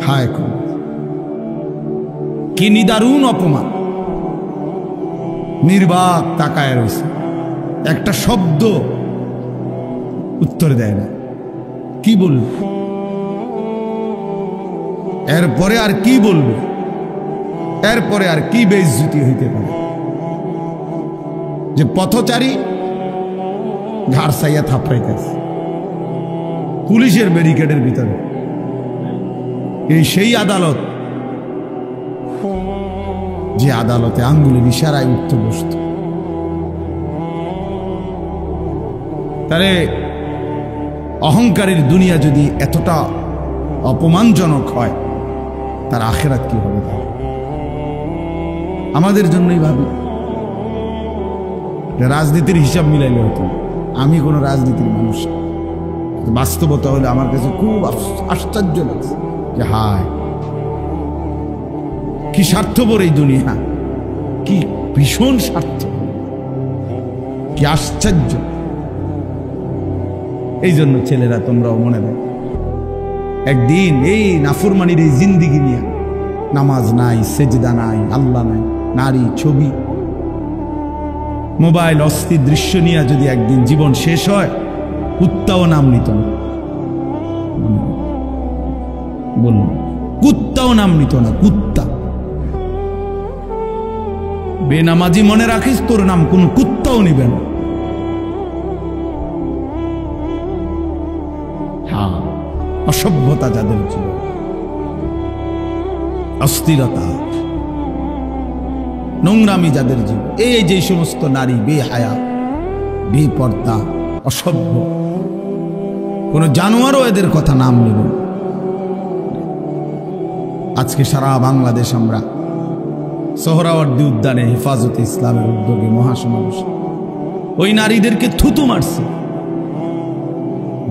হায় ক্ষমতা, কি নিদারুণ অপমান। নির্বাক তাকায় রয়েছে, একটা শব্দ উত্তর দেয় না। কি বলবে এরপরে? আর কি বলবে এরপরে? আর কি বেইজ্জতি হইতে পারে যে পথচারী ঘাড় সাইয়া থাপড়াইতেছে পুলিশের ব্যারিকেডের ভিতরে? এই সেই আদালত যে আদালতে আঙ্গুলের ইশারায় উঠতে বসত। তাহলে অহংকারের দুনিয়া যদি এতটা অপমানজনক হয়, তার আখিরাত কি হবে? আমাদের জন্যই ভাবি, রাজনীতির হিসাব মিলাইলে হতো। আমি কোনো রাজনীতির মানুষ, বাস্তবতা হলে আমার কাছে খুব আশ্চর্য লাগছে যে হায় কি স্বার্থপর এই দুনিয়া, কি ভীষণ স্বার্থ, কি আশ্চর্য। এই জন্য ছেলেরা তোমরাও মনে রাখো, একদিন এই নাফরমানির এই জিন্দিগি নিয়ে, নামাজ নাই, সেজদা নাই, আল্লাহ নাই, নারী, ছবি, মোবাইল, অস্থির দৃশ্য নিয়ে যদি একদিন জীবন শেষ হয়, কুত্তাও নাম নিত না। বলুন, কুত্তাও নাম নিত না। কুত্তা বেনামাজি মনে রাখিস, তোর নাম কোন কুত্তাও নিবে না। হ্যাঁ, অসভ্যতা যাদের ছিল, অস্থিরতা, নোংরামি যাদের জীব, এই যে সমস্ত নারী বেহায়া, বেপর্দা, অসভ্য, কোন জানোয়ারও এদের কথা নাম নেব। আজকে সারা বাংলাদেশ আমরা সোহরাওয়ার্দী উদ্যানে হেফাজতে ইসলামের উদ্যোগে মহাসমাবেশ ওই নারীদেরকে থুতু মারছে,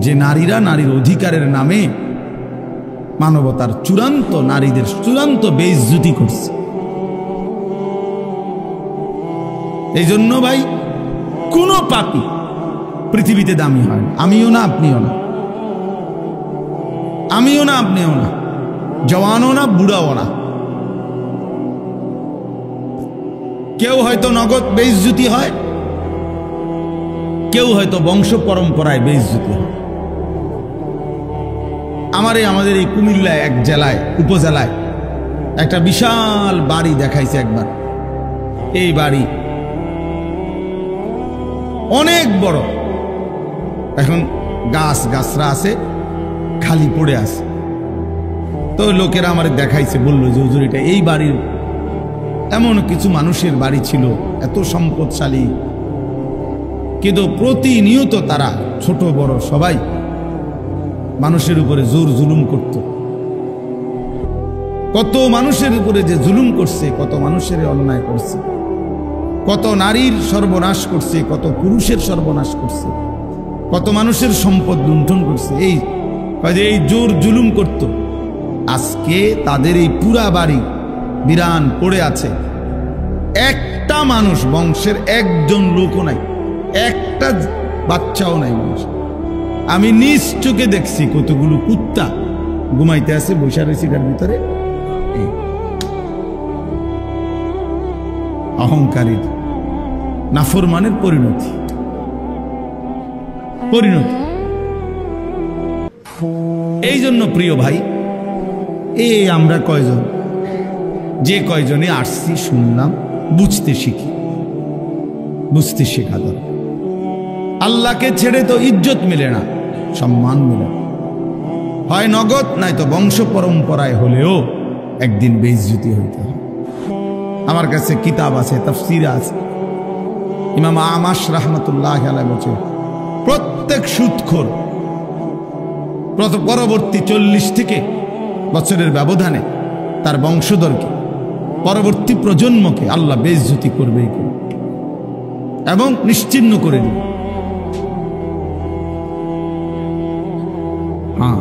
যে নারীরা নারীর অধিকারের নামে মানবতার চূড়ান্ত, নারীদের চূড়ান্ত বেইজ্জতি করছে। এই জন্য ভাই, কোন পাপী পৃথিবীতে দামি হয় না। আমিও না, আপনিও না, আমিও না, আপনিও না, জওয়ানও না, বুড়াও না। কেউ হয়তো নগদ বেইজ্জতি হয়, কেউ হয়তো বংশ পরম্পরায় বেইজ্জতি হয়। আমাদের এই কুমিল্লায় এক জেলায়, উপজেলায় একটা বিশাল বাড়ি দেখাইছে একবার। এই বাড়ি অনেক বড়, এখন গাছরা আছে, খালি পড়ে আছে। তো লোকেরা আমার দেখাইছে, বললো যে হুজুর, এটা এই বাড়ির এমন কিছু মানুষের বাড়ি ছিল, এত সম্পদশালী, কিন্তু প্রতিনিয়ত তারা ছোট বড় সবাই মানুষের উপরে জোর জুলুম করত। কত মানুষের উপরে যে জুলুম করছে, কত মানুষের অন্যায় করছে, কত নারীর সর্বনাশ করছে, কত পুরুষের সর্বনাশ করছে, কত মানুষের সম্পদ লুণ্ঠন করছে, এই জোর জুলুম করত। আজকে তাদের এই পুরা বাড়ি বিরান পড়ে আছে, একটা মানুষ, বংশের একজন লোকও নাই, একটা বাচ্চাও নাই মানুষ। আমি নিজ চোখে দেখছি কতগুলো কুত্তা ঘুমাইতে আছে, বসে রয়েছে এটার ভিতরে। অহংকারীর, নাফরমানের পরিণতি। এই জন্য প্রিয় ভাই, এই আমরা কয়জন, যে কয়জনে আসছি, শুনলাম, বুঝতে শেখা দরকার। আল্লাহকে ছেড়ে তো ইজ্জত মিলে না, সম্মান মিলে না। হয় নগদ, নাই তো বংশ পরম্পরায় হলেও একদিন বেইজ্জতি হইতে হয়। আমার কাছে কিতাব আছে, তাফসীর আছে। ইমাম আমাশ রাহমাতুল্লাহ আলাইহি বলেন, প্রত্যেক সুদখোর পরবর্তী 40 থেকে বছরের ব্যবধানে তার বংশধরকে, পরবর্তী প্রজন্মকে আল্লাহ বেইজ্জতি করবেই করবে এবং নিশ্চিহ্ন করে দিবে। হ্যাঁ,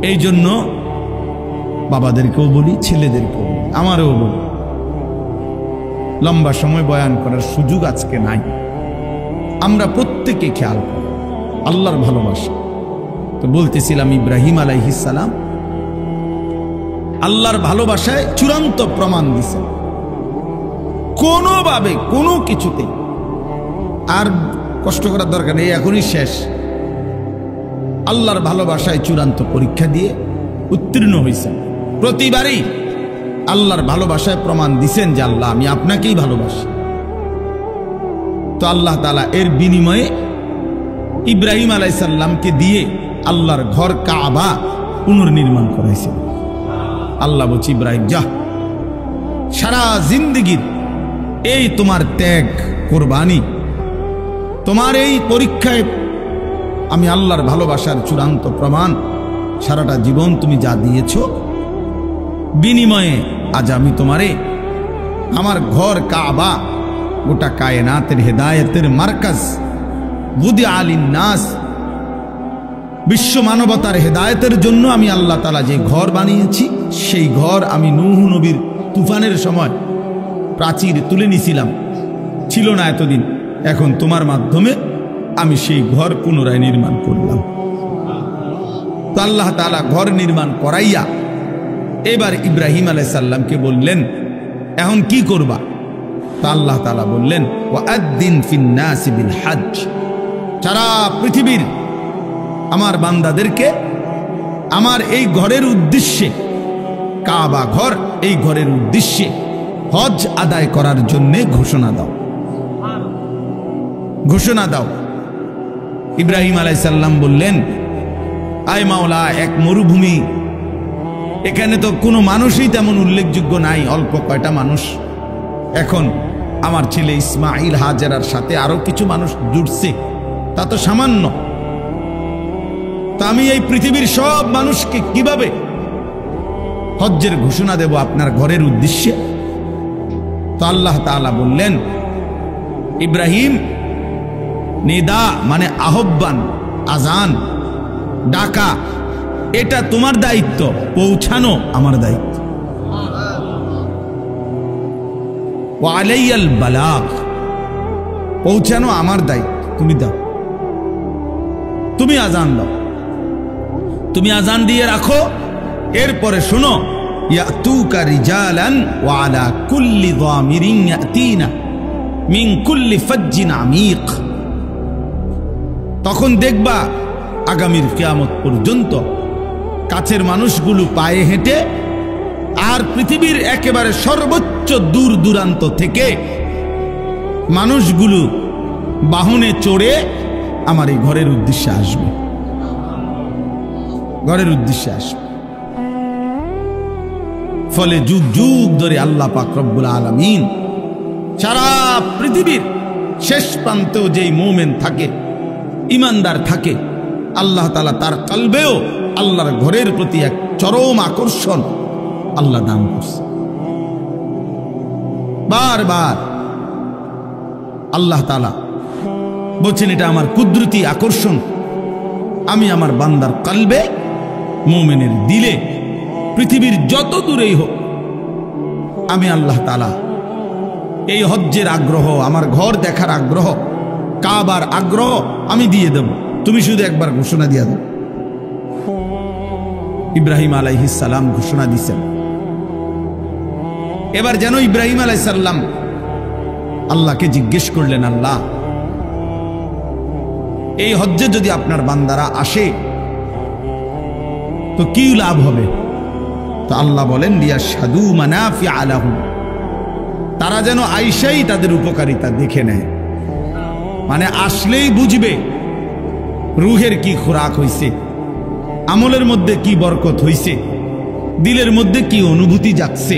এই জন্য বাবাদেরকেও বলি, ছেলেদেরকেও বলি, আমারও বলি, লম্বা সময় বয়ান করার সুযোগ আজকে নাই। আমরা প্রত্যেকে খেয়াল করি আল্লাহর ভালোবাসা। তো বলতেছিলাম, ইব্রাহিম আলাইহিস সালাম আল্লাহর ভালোবাসায় চূড়ান্ত প্রমাণ দিছেন, কোনোভাবে কোনো কিছুতে আর কষ্ট করার দরকার নেই, এখনই শেষ। আল্লাহর ভালোবাসায় চূড়ান্ত পরীক্ষা দিয়ে উত্তীর্ণ হয়েছেন। প্রতিবারই আল্লাহর ভালোবাসায় প্রমাণ দিছেন যে আল্লাহ, আমি আপনাকেই ভালোবাসি। তো আল্লাহ তাআলা এর বিনিময়ে ইব্রাহিম আলাইহিস সালামকে দিয়ে আল্লাহর ঘর কাবা পুনর্নির্মাণ করাইছেন। আল্লাহ বলছে, ইব্রাহিম যা, সারা জিন্দেগির এই তোমার ত্যাগ, কোরবানি, তোমার এই পরীক্ষায় আমি আল্লাহর ভালোবাসার চূড়ান্ত প্রমাণ, সারাটা জীবন তুমি যা দিয়েছ, বিনিময়ে আজ আমি তোমারে আমার ঘর কাবা, গোটা কায়নাতের হেদায়েতের মার্কাজ, বুদি আলিন নাস, বিশ্ব মানবতার হেদায়েতের জন্য আমি আল্লাহ তাআলা যে ঘর বানিয়েছি, সেই ঘর আমি নূহ নবীর তুফানের সময় প্রাচীর তুলে নিয়েছিলাম, ছিল না এতদিন, এখন তোমার মাধ্যমে আমি সেই ঘর পুনরায় নির্মাণ করলাম। তো আল্লাহ তাআলা ঘর নির্মাণ করাইয়া এবার ইব্রাহিম আলাইহিস সালামকে বললেন, এখন কি করবা? তা আল্লাহ তাআলা বললেন, ওয়াআদ্দিন ফিন নাসি বিল হজ, সারা পৃথিবীর আমার বান্দাদেরকে আমার এই ঘরের উদ্দেশ্যে, কাবা ঘর, এই ঘরের উদ্দেশ্যে হজ আদায় করার জন্য ঘোষণা দাও, ঘোষণা দাও। ইব্রাহিম আলাইহিস সালাম বললেন, আয় মাওলা, এক মরুভূমি, এখানে তো কোনো মানুষই তেমন উল্লেখযোগ্য নাই, অল্প কয়টা মানুষ। এখন আমার ছেলে ইসমাইল হাজেরার সাথে আরো কিছু মানুষ জুড়ছে, তা তো সামান্য। তা আমি এই পৃথিবীর সব মানুষকে কিভাবে হজ্জের ঘোষণা দেব আপনার ঘরের উদ্দেশ্যে? তো আল্লাহ তাআলা বললেন, ইব্রাহিম, নিদা মানে আহ্বান, আজান, ডাকা, এটা তোমার দায়িত্ব, পৌঁছানো আমার দায়িত্ব। ওয়া আলাইয়াল বালাগ, পৌঁছানো আমার দায়িত্ব, তুমি দাও, তুমি আজান দাও, তুমি আজান দিয়ে রাখো। এরপরে শোনো, ইয়াতুকা রিজালান ওয়া আলা কুল্লি যামিরিন ইয়াতিনা মিন কুল্লি ফাজ্জিন আমিক। তখন দেখবা আগামীর কিয়ামত পর্যন্ত কাছের মানুষগুলো পায়ে হেঁটে, আর পৃথিবীর একেবারে সর্বোচ্চ দূর দূরান্ত থেকে মানুষগুলো বাহনে চড়ে আমার এই ঘরের উদ্দেশ্যে আসবে, ঘরের উদ্দেশ্যে আসবে। ফলে যুগ যুগ ধরে আল্লাহ পাক রব্বুল আলামিন সারা পৃথিবীর শেষ প্রান্তেও যেই মুমিন থাকে, ইমানদার থাকে, আল্লাহ তাআলা তার কলবেও আল্লাহর ঘরের প্রতি এক চরম আকর্ষণ আল্লাহ দান করছে। বারবার আল্লাহ তাআলা বলছেন, এটা আমার কুদরতি আকর্ষণ, আমি আমার বান্দার কলবে, মুমিনের দিলে, পৃথিবীর যত দূরেই হোক, আমি আল্লাহ তাআলা এই হজ্জের আগ্রহ, আমার ঘর দেখার আগ্রহ, কাবার আগ্রহ আমি দিয়ে দেব, তুমি শুধু একবার ঘোষণা দিয়ে দাও। ইব্রাহিম আলাইহিস সালাম ঘোষণা দিয়েছেন। এবার যেন ইব্রাহিম আলাইহিস সালাম আল্লাহকে জিজ্ঞেস করলেন, আল্লাহ, এই হজ্জে যদি আপনার বান্দারা আসে তো কি লাভ হবে? তো আল্লাহ বলেন, লিয়াশহাদু মানাফিআ লাহুম, তারা যেন আইসাই তাদের উপকারিতা দেখে নেয়। মানে আসলেই বুঝবে রুহের কি খোরাক হইছে, আমলের মধ্যে কি বরকত হইছে, দিলের মধ্যে কি অনুভূতি জাগছে,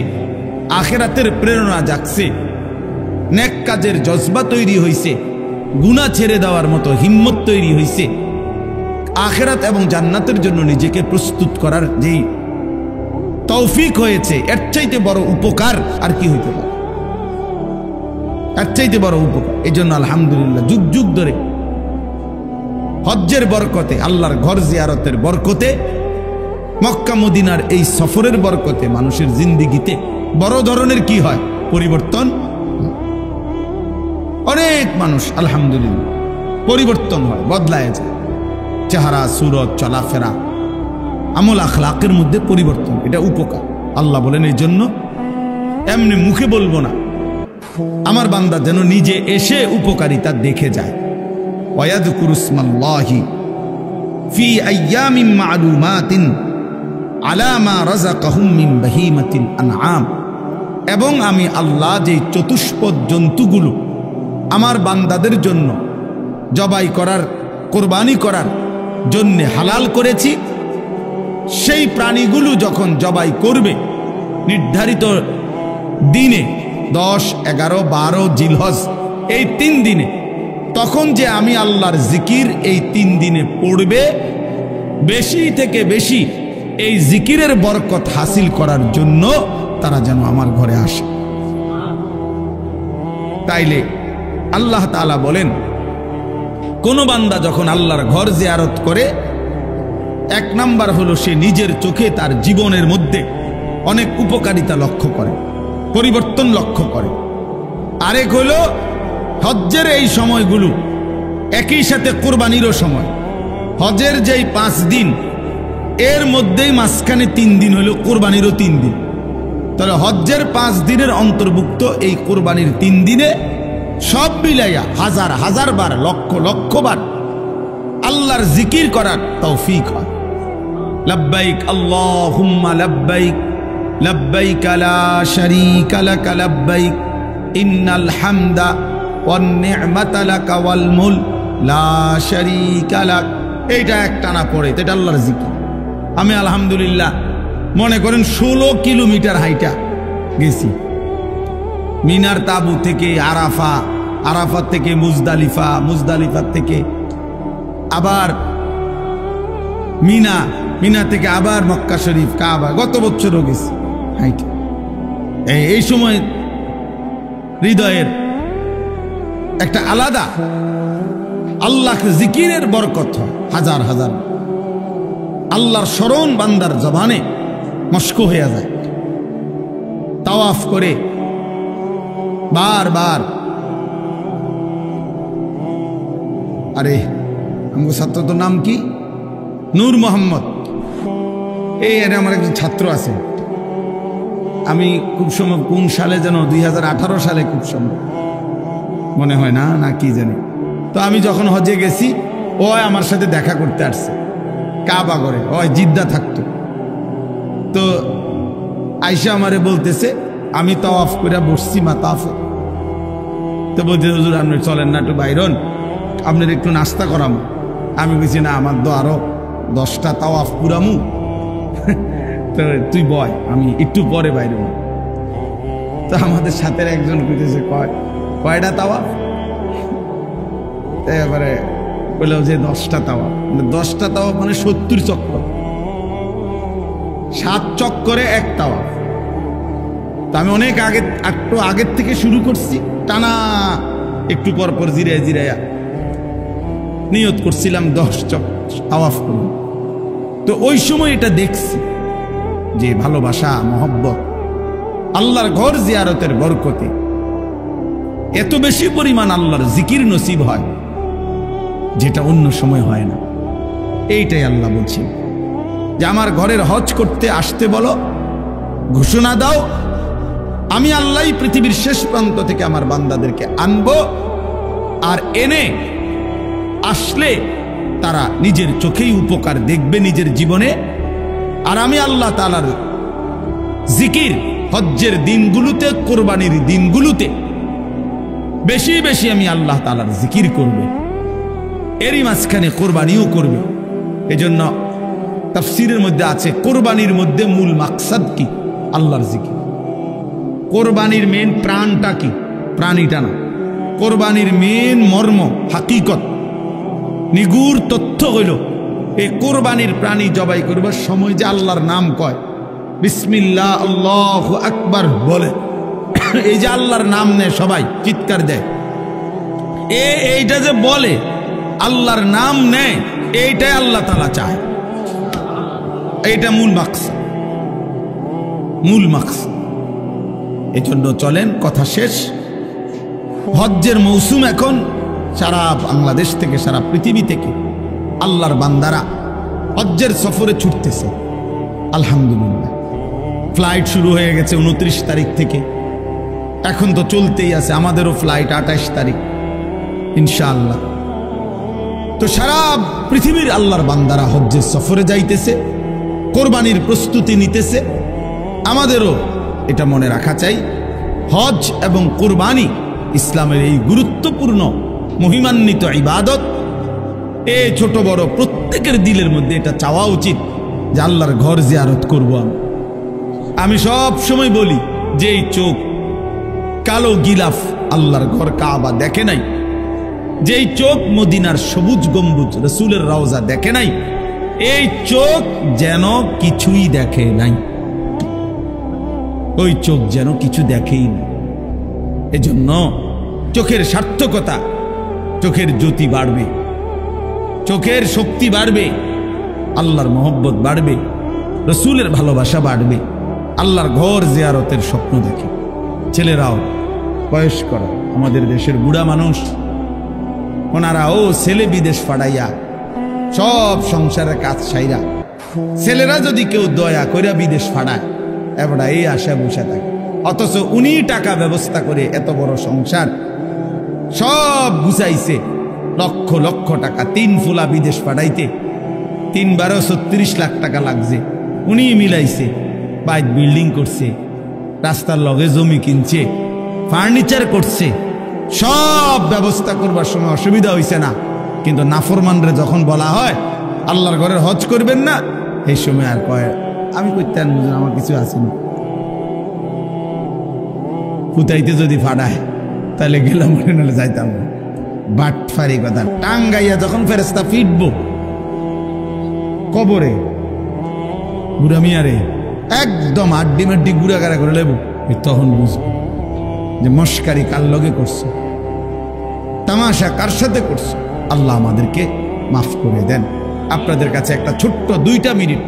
আখেরাতের প্রেরণা জাগছে, নেক কাজের জজবা তৈরি হইছে, গুনাহ ছেড়ে দেওয়ার মতো হিম্মত তৈরি হইছে, আখেরাত এবং জান্নাতের জন্য নিজেকে প্রস্তুত করার যেই তৌফিক হয়েছে, এর চাইতে বড় উপকার আর কি হইতে পারে? এর চাইতে বড় উপকার। এই জন্য আলহামদুলিল্লাহ যুগ যুগ ধরে হজ্জের বরকতে, আল্লাহর ঘর জিয়ারতের বরকতে, মক্কা মদিনার এই সফরের বরকতে মানুষের জিন্দিগিতে বড় ধরনের কি হয়? পরিবর্তন। অনেক মানুষ আলহামদুলিল্লাহ পরিবর্তন হয়, বদলায় যায়, চেহারা, সুরত, চলাফেরা, আমল আখলাকের মধ্যে পরিবর্তন। এটা উপকার। আল্লাহ বলেন এই জন্য এমনি মুখে বলবো না, আমার বান্দা যেন নিজে এসে উপকারিতা দেখে যায়। ওয়ায়াযকুরু ইসমাল্লাহি ফি আইয়ামিন মা'লুমাতিন আলা মা রাযাকাহুম মিন বাহিমাতিল আনআম। এবং আমি আল্লাহ যে চতুষ্পদ জন্তুগুলো আমার বান্দাদের জন্য জবাই করার, কোরবানি করার জন্য হালাল করেছি, সেই প্রাণীগুলো যখন জবাই করবে নির্ধারিত দিনে 10, 11, 12 জিলহজ, এই 3 দিনে, তখন যে আমি আল্লাহর জিকির এই 3 দিনে পড়বে, বেশি থেকে বেশি এই জিকিরের বরকত হাসিল করার জন্য তারা যেন আমার ঘরে আসে। তাইলে আল্লাহ তাআলা বলেন, কোন বান্দা যখন আল্লাহর ঘর জিয়ারত করে, 1 নাম্বার হলো সে নিজের চোখে তার জীবনের মধ্যে অনেক উপকারিতা লক্ষ্য করে, পরিবর্তন লক্ষ্য করে। আরেক হলো হজ্জের এই সময়গুলো একই সাথে কোরবানিরও সময়। হজের যেই 5 দিন, এর মধ্যেই মাঝখানে 3 দিন হলো কোরবানিরও 3 দিন। তাহলে হজ্জের 5 দিনের অন্তর্ভুক্ত এই কোরবানির 3 দিনে সব মিলাইয়া হাজার হাজার বার, লক্ষ লক্ষ বার আল্লাহর জিকির করার তৌফিক হয়। লব্বাইক আল্লাহুম্মা লব্বাইক, লব্বাইক লা শারীকা লাক লব্বাইক, ইন্নাল হামদা ওয়ান নি'মাতা লাকা ওয়াল মুলক লা শারীকা লাক। এইটা একটানা পড়ে, এটা আল্লাহর জিকির। আমি আলহামদুলিল্লাহ মনে করেন 16 কিলোমিটার হাইটা গেছি, মিনার তাবু থেকে আরাফা, আরাফাত থেকে মুজদালিফা, মুজদালিফা থেকে আবার মিনা, মিনা থেকে আবার মক্কা শরীফ, কাবা। গত বছরও গেছি হাইটা। এই সময় হৃদয়ের একটা আলাদা আল্লাহ জিকিরের বরকত হয় হাজার হাজার। আল্লাহর স্মরণ বান্দার জবানে মস্ক হয়ে যায়। তাওয়াফ করে বারবার, আরে আমার ছাত্র তো নাম কি? নূর মোহাম্মদ। এই আমার একজন ছাত্র আছে, আমি খুব সময় কোন সালে যেন 2018 সালে খুব সময় মনে হয় না কি জানি। তো আমি যখন হজে গেছি, ও আমার সাথে দেখা করতে আসছে কাবা করে, ও জিদ্দা থাকতো। তো আইসা আমারে বলতেছে, আমি তাওয়াফ করে বসছি মাতাফে। তো বলতে, হুজুর আপনি চলেন না একটু বাইরন, আপনার একটু নাস্তা করামু। আমি বলছি না, আমার তো আরো 10টা তাওয়াফ পুরামু, তো তুই বয়, আমি একটু পরে বাইরে। তো আমাদের সাথে একজন কইতেছে, কয়টা তাওয়াফ? এবারে বললো যে 10টা তাওয়াফ। 10টা তাওয়াফ মানে 70 চক্কর, 7 চক্করে 1 তাওয়াফ। তো আমি অনেক আগে, একটু আগের থেকে শুরু করছি, টানা একটু পর পর জিরায় জিরাইয়া নিয়ত করছিলাম 10 তাওয়াফ করব। তো ওই সময় এটা দেখছি যে ভালোবাসা, মহব্বত, আল্লাহর ঘর জিয়ারতের বরকতে এত বেশি পরিমাণ আল্লাহর জিকির নসিব হয়, যেটা অন্য সময় হয় না। এইটাই আল্লাহ বলছেন যে আমার ঘরের হজ করতে আসতে বলো, ঘোষণা দাও, আমি আল্লাহই পৃথিবীর শেষ প্রান্ত থেকে আমার বান্দাদেরকে আনবো, আর এনে আসলে তারা নিজের চোখেই উপকার দেখবে নিজের জীবনে। আর আমি আল্লাহ তাআলার জিকির হজ্জের দিনগুলোতে, কোরবানির দিনগুলোতে বেশি বেশি আমি আল্লাহ তাআলার জিকির করব, এরই মাঝখানে কোরবানিও করবে। এজন্য তাফসীরের মধ্যে আছে কোরবানির মধ্যে মূল মাকসাদ কি? আল্লাহর জিকির। কোরবানির মেন প্রাণটা কি? প্রাণীটা না, কোরবানির মেন মর্ম, হাকিকত, নিগুড় তথ্য হইল এই কোরবানির প্রাণী জবাই করবার সময় যে আল্লাহর নাম কয়, বিসমিল্লাহ আল্লাহু আকবার বলে, এই যে আল্লাহর নাম নেয়, সবাই চিৎকার দেয়, এইটা যে বলে আল্লাহর নাম নেয়, এইটাই আল্লাহ তাআলা চায়। এইটা মূল মাকসাদ, মূল মাকসাদ। এই জন্য চলেন, কথা শেষ। হজ্জের মৌসুম এখন, সারা বাংলাদেশ থেকে সারা পৃথিবী থেকে আল্লাহর বান্দারা হজ্জের সফরে ছুটতেছে। আলহামদুলিল্লাহ, ফ্লাইট শুরু হয়ে গেছে 29 তারিখ থেকে, এখন তো চলতেই আছে। আমাদেরও ফ্লাইট 28 তারিখ ইনশাআল্লাহ। তো সারা পৃথিবীর আল্লাহর বান্দারা হজ্জের সফরে যাইতেছে, কোরবানির প্রস্তুতি নিতেছে। আমাদেরও এটা মনে রাখা চাই, হজ এবং কোরবানি ইসলামের এই গুরুত্বপূর্ণ মহিমান্বিত ইবাদত। এই ছোট বড় প্রত্যেকের দিলের মধ্যে এটা চাওয়া উচিত যে আল্লাহর ঘর জিয়ারত করব। আমি সব সময় বলি যে এই চোখ কালো গিলাফ আল্লাহর ঘর কাবা দেখে নাই, যেই চোখ মদিনার সবুজ গম্বুজ রাসূলের রওজা দেখে নাই, এই চোখ যেন কিছুই দেখে নাই, ওই চোখ যেন কিছু দেখেই না। এজন্য চোখের সার্থকতা, চোখের জ্যোতি বাড়বে, চোখের শক্তি বাড়বে, আল্লাহর মহব্বত বাড়বে, রাসূলের ভালোবাসা বাড়বে। আল্লাহর ঘর জিয়ারতের স্বপ্ন দেখে ছেলেরাও, বয়স্করা, আমাদের দেশের বুড়া মানুষ, ওনারাও ছেলে বিদেশ পাঠাইয়া সব সংসারের কাজ সাইরা, ছেলেরা যদি কেউ দয়া কইরা বিদেশ পাঠায়, এবার এই আশা বসে থাকে, অথচ উনি টাকা ব্যবস্থা করে এত বড় সংসার সব গুছাইছে, লক্ষ লক্ষ টাকা, 3 ফুলা বিদেশ পাঠাইতে 3-12 লাখ টাকা লাগছে, উনি মিলাইছে, বাইক বিল্ডিং করছে, রাস্তার লগে জমি কিনছে, ফার্নিচার করছে, সব ব্যবস্থা করবার সময় অসুবিধা হইছে না। কিন্তু নাফরমানরে যখন বলা হয় আল্লাহর ঘরের হজ করবেন না, এই সময় আর কয় আমি করতে আমার কিছু আছে না, ফুটাইতে যদি ফাড়ায় তাহলে গেলাম, নাহলে যাইতাম না। বাটফারি কথা। টাঙ্গাইয়া যখন ফেরেশতা ফিটবো কবরে, বুড়া মিয়ারে একদম আড্ডি মাড্ডি গুড়াগাড়া করে লেবো, তখন বুঝবো যে মস্কারি কার লগে করছে, তামাশা কার সাথে করছে। আল্লাহ আমাদেরকে মাফ করে দেন। আপনাদের কাছে একটা ছোট্ট 2 মিনিট